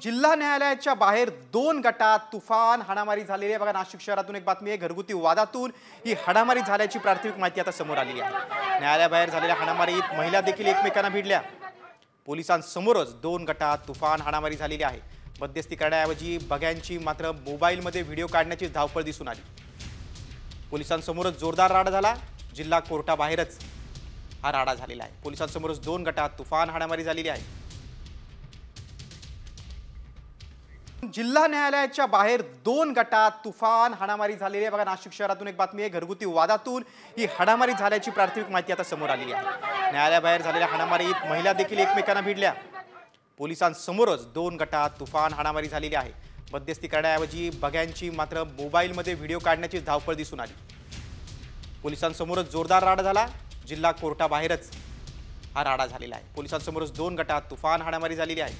जिल्हा न्यायालयाच्या बाहेर दोन गटात तुफान हाणामारी झालेली आहे। बघा, नाशिक शहरातून एक बातमी आहे। घरगुती वादातून ही हाणामारी झाल्याची प्राथमिक माहिती आता समोर आलेली आहे। न्यायालयाबाहेर झालेल्या हाणामारीत महिला देखील एकमेकांना भिडल्या। पोलिसांसमोरच दोन गटात तुफान हाणामारी झालेली आहे। मध्यस्थी करण्याऐवजी बघ्यांची मात्र मोबाईलमध्ये व्हिडिओ काढण्याची धावपळ दिसून आली। पोलिसांसमोरच जोरदार राडा झाला। जिल्हा कोर्टाबाहेरच हा राडा झालेला आहे। पोलिसांसमोरच दोन गटात तुफान हाणामारी झालेली आहे। जिल्हा न्यायालयाच्या बाहेर दोन गटात तुफान हाणामारी झालेली आहे। बघा, नाशिक शहरातून एक बातमी आहे। घरगुती वादातून ही हाणामारी झाल्याची प्राथमिक माहिती आता समोर आलेली आहे। न्यायालयाबाहेर झालेल्या हाणामारीत महिला देखील एकमेकांना भिडल्या। पोलिसांसमोरच दोन गटात तुफान हाणामारी झालेली आहे। मध्यस्थी करण्याऐवजी बघ्यांची मात्र मोबाईलमध्ये व्हिडिओ काढण्याची धावपळ दिसून आली। पोलिसांसमोरच जोरदार राडा झाला। जिल्हा कोर्टाबाहेरच हा राडा झालेला आहे। पोलिसांसमोरच दोन गटात तुफान हाणामारी झालेली आहे।